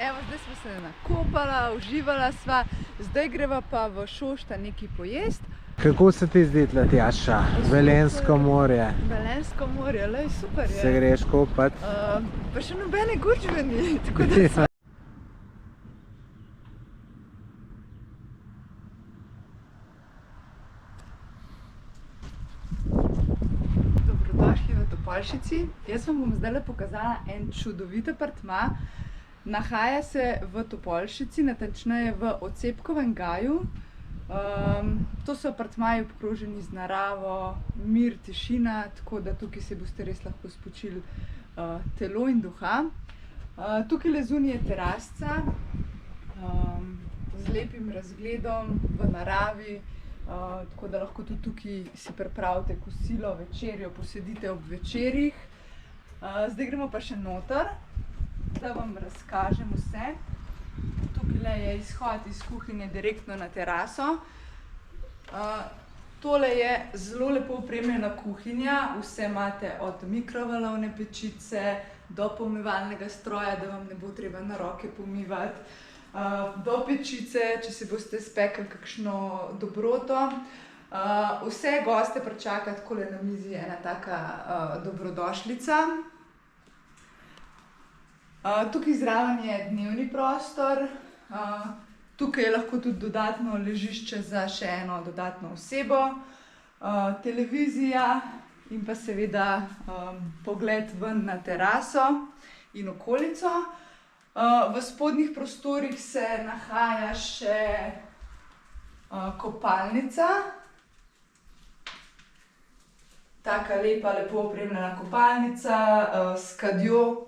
Evo, zdaj smo se nakopala, uživala sva, zdaj greva pa v Šoštanj nekaj pojest. Kako se ti zdi tle, Tjaša? Velenjsko morje. Velenjsko morje, lej, super je. Se greš kopat? Pa še nobene gužve ni, tako da sva. Dobrodošli v Topolšici. Jaz vam bom zdajle pokazala en čudovit apartma. Nahaja se v Topolšici, natančneje v Ocepkovem gaju. To so apartmaji obkroženi z naravo, mir, tišina, tako da tukaj se boste res lahko spočili telo in duha. Tukaj zunaj je terasca z lepim razgledom v naravi, tako da lahko tudi tukaj si pripravite kosilo, večerjo, posedite ob večerjih. Zdaj gremo pa še noter, da vam razkažem vse. Tukaj je izhod iz kuhinje direktno na teraso. Tole je zelo lepo opremljena kuhinja, vse imate od mikrovalovne pečice do pomivalnega stroja, da vam ne bo treba na roke pomivati, do pečice, če si boste spekli kakšno dobroto. Vse goste pričaka takole na mizi ena taka dobrodošlica. Tukaj zraven je dnevni prostor, tukaj je lahko tudi dodatno ležišče za še eno dodatno osebo, televizija in pa seveda pogled ven na teraso in okolico. V spodnjih prostorih se nahaja še kopalnica. Taka lepa, lepo opremljena kopalnica s kadjo,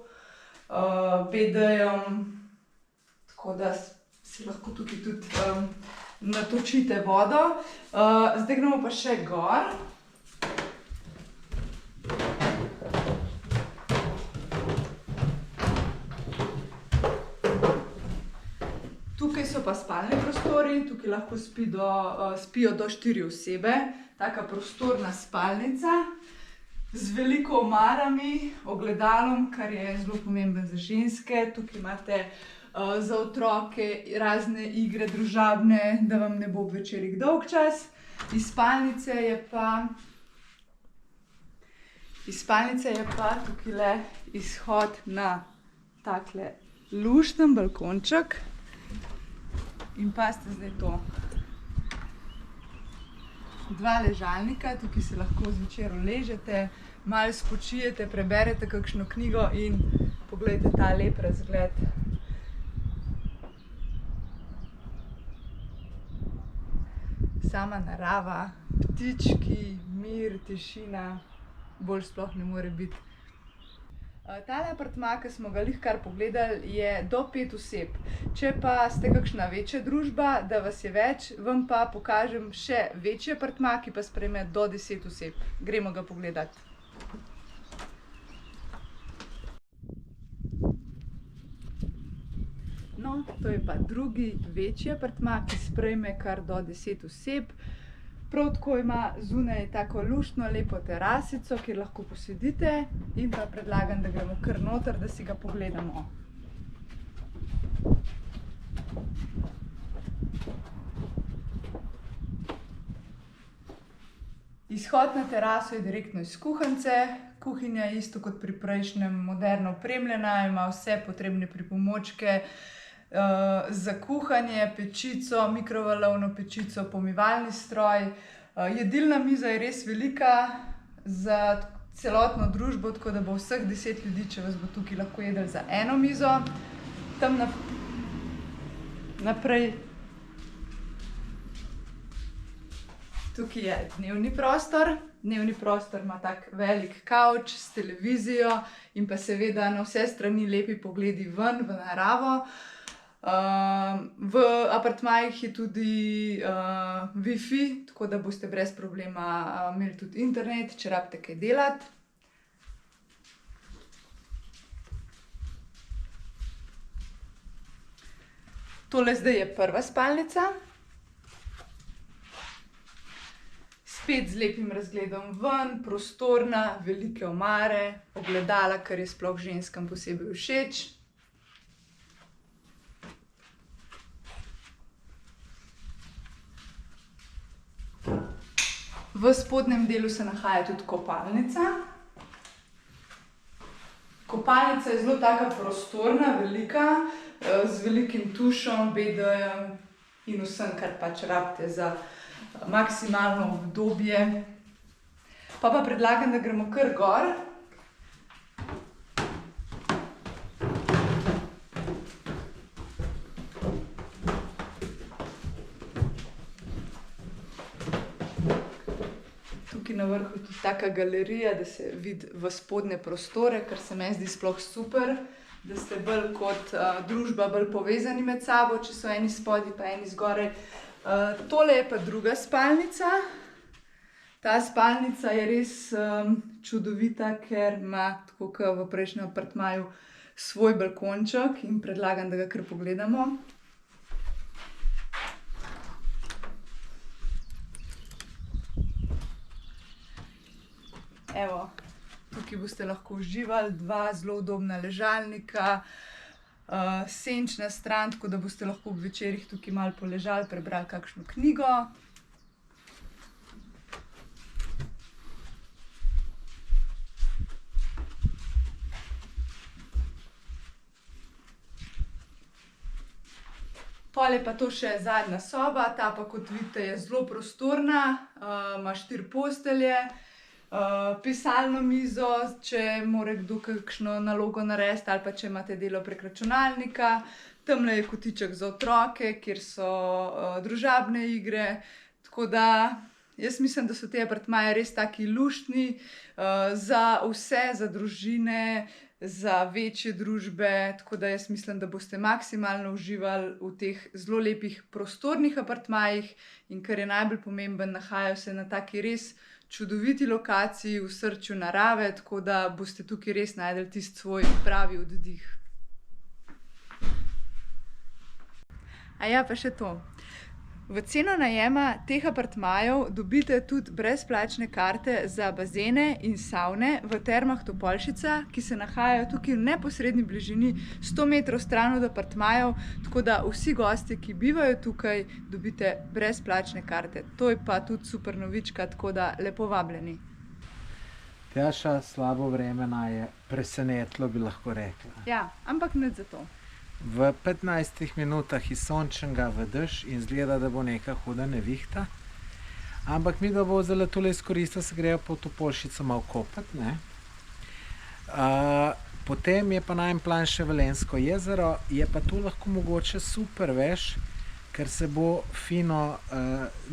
BD-jem, tako da si lahko tukaj tudi natočite vodo. Zdaj gremo pa še gor. Tukaj so pa spalni prostori, tukaj lahko spijo do 4 osebe, taka prostorna spalnica. Z veliko omarami, ogledalom, kar je zelo pomemben za ženske. Tukaj imate za otroke razne igre družabne, da vam ne bo ob večerih dolgčas. Iz spalnice je pa tukajle izhod na takle lušten balkonček. In pazite zdaj to. 2 ležalnika, tukaj se lahko zvečer uležete, malo spočijete, preberete kakšno knjigo in poglejte ta lep razgled. Sama narava, ptički, mir, tišina, bolj sploh ne more biti. Tale apartma, ki smo ga glih kar pogledali, je do 5 oseb. Če pa ste kakšna večja družba, da vas je več, vam pa pokažem še večji apartma, ki pa sprejme do 10 oseb. Gremo ga pogledati. No, to je pa drugi večji apartma, ki sprejme kar do 10 oseb. Prav tako ima zunaj tako luštno lepo terasico, kjer lahko posedite, in pa predlagam, da gremo kar noter, da si ga pogledamo. Izhod na teraso je direktno iz kuhance. Kuhinja je isto kot pri prejšnjem moderno opremljena, ima vse potrebne pripomočke za kuhanje, pečico, mikrovalovno pečico, pomivalni stroj. Jedilna miza je res velika za celotno družbo, tako da bo vseh 10 ljudi, če vas bo tukaj, lahko jedli za eno mizo. Tam naprej tukaj je dnevni prostor. Dnevni prostor ima tak velik kavč s televizijo in pa seveda na vse strani lepi pogledi ven v naravo. V apartmajih je tudi Wi-Fi, tako da boste brez problema imeli tudi internet, če rabite kaj delati. Tole zdaj je prva spalnica. Spet z lepim razgledom ven, prostorna, velike omare, ogledala, kar je sploh ženskam posebej všeč. V spodnjem delu se nahaja tudi kopalnica. Kopalnica je zelo taka prostorna, velika, z velikim tušem, bedejem in vsem, kar pač rabite za maksimalno obdobje. Pa predlagam, da gremo kar gor. Tukaj na vrhu je tudi taka galerija, da se vidi v spodnje prostore, kar se meni zdi sploh super, da ste bolj kot družba bolj povezani med sabo, če so eni spodaj pa eni zgoraj. Tole je pa druga spalnica. Ta spalnica je res čudovita, ker ima, tako kot v prejšnjem apartmaju, svoj balkonček in predlagam, da ga kar pogledamo. Evo, tukaj boste lahko uživali, dva zelo udobna ležalnika, senčna stran, tako da boste lahko ob večerih tukaj malo poležali, prebrali kakšno knjigo. Pol je pa to še zadnja soba, ta pa kot vidite je zelo prostorna, ima 4 postelje. Pisalno mizo, če mora kdo kakšno nalogo narediti ali pa če imate delo prek računalnika. Tamle je kotiček za otroke, kjer so družabne igre. Tako da jaz mislim, da so te apartmaji res taki luštni za vse, za družine, za večje družbe. Tako da jaz mislim, da boste maksimalno uživali v teh zelo lepih prostornih apartmajih in kar je najbolj pomemben, nahajajo se na taki res čudoviti lokaciji v srču narave, tako da boste tukaj res našli tisti svoj pravi oddih. Ja, pa še to. V ceno najema teh apartmajev dobite tudi brezplačne karte za bazene in savne v Termah Topolšica, ki se nahajajo tukaj v neposredni bližini 100 metrov stran od apartmajev, tako da vsi gosti, ki bivajo tukaj, dobite brezplačne karte. To je pa tudi super novička, tako da lepo vabljeni. Tjaša, slabo vremena je presenetilo, bi lahko rekla. Ja, ampak nič za to. V 15 minutah iz sončnega v dež in zgleda, da bo neka huda nevihta. Ampak mi ga bo zdaj tole izkoristila, se grejo po Topolšico malo kopati, ne. Potem je pa najen plan še Velenjsko jezero, je pa to lahko mogoče super, veš, ker se bo fino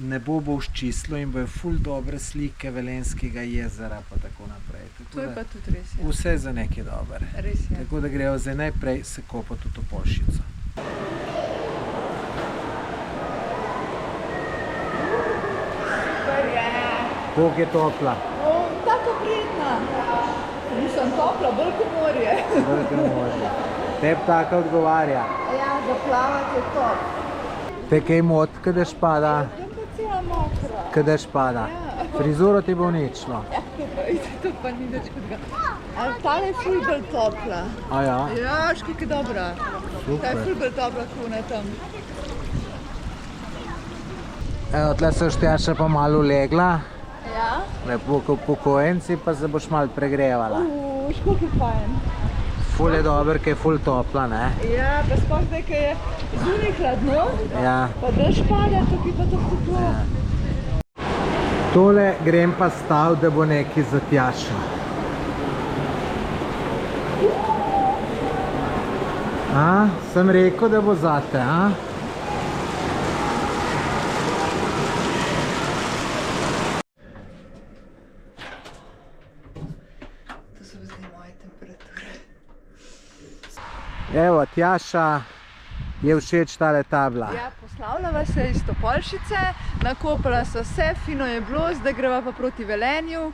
nebo bo vzčistilo in bojo ful dobre slike Velenjskega jezera pa tako naprej. To je pa tudi res, ja. Vse za nekaj dober. Res je. Tako da grejo zdaj najprej se kopati v Topolšico. Super je. Koliko je topla? Tako prijetna. Nisem topla, bolj kot morje. Bolj kot morje. Tebi taka odgovarja? Ja, za plavati je top. Te kaj mot, kada špada? Tam pa cela mokra. Kada špada? Ja. Frizuro ti bo uničilo. Ja, to pa ni nič kudega. Tale je ful bolj topla. A ja? Ja, školiko je dobra. Super. Ta je ful bolj topla, kot ona tam. Evo, tle se boš Tjaša pa malo ulegla. Ja? Lepo kot upokojenci, pa se boš malo pregrevala. Školiko je fajn. Ful je dober, ker je ful topla, ne? Ja, pa sploh zdaj, ker je zunaj hladno, Ja. pa dež pada, tukaj pa to toplo. Tole grem pa stav, da bo nekaj za Tjašo. Sem rekel, da bo zate, To so zdaj moje temperature. Evo, Tjaša je všeč tale tabla. Ja, poslavljava se iz Topolšice, nakopala so se, fino je bilo, zdaj greva pa proti Velenju,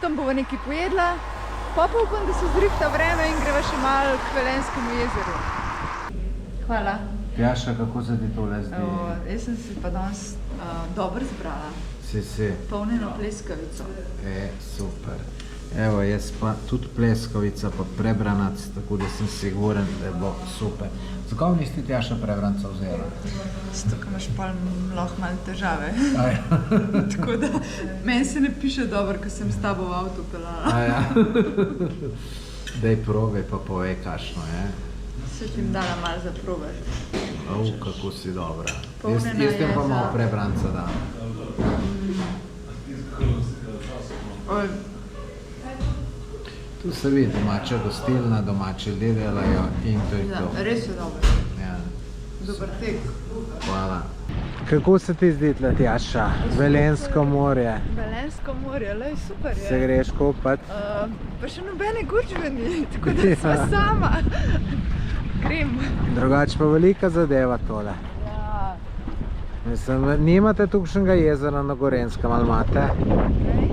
tam bova nekaj pojedla, pa upam, da se zrihta vreme in greva še malo k Velenjskemu jezeru. Hvala. Tjaša, kako se ti tole zdi? Jaz sem si pa danes dobro zbrala, Si. polnjeno pleskavico. Super. Evo, jaz pa tudi pleskavica, pa prebranac, tako da sem siguren, da bo super. Zakaj niste Tjaša Prevranca vzela? Zato, ker imaš pa lahko malo težave. Ja. Tako da meni se ne piše dobro, ko sem s tabo v avtu pelala. Ja. Daj probe pa povej, kakšno je. Se ti jim dala malo za probati. Kako si dobra. Polnjena Jaz tem pa je malo za- Prevranca dam. Oj, Tu se vidi domača gostilna, domači ljudje delajo in to je to. ja, res je dobro. Ja. Dober tek. Hvala. Kako se ti zdi, Tjaša? Velensko morje. Velensko morje, lej, super je. Se greš kopat? Pa še nobene gučbe ni, tako da sva Ja. sama. Grem. Drugače pa velika zadeva tole. Ja. Mislim, nimate tukšnega jezera na Gorenskem, ali imate? Okay.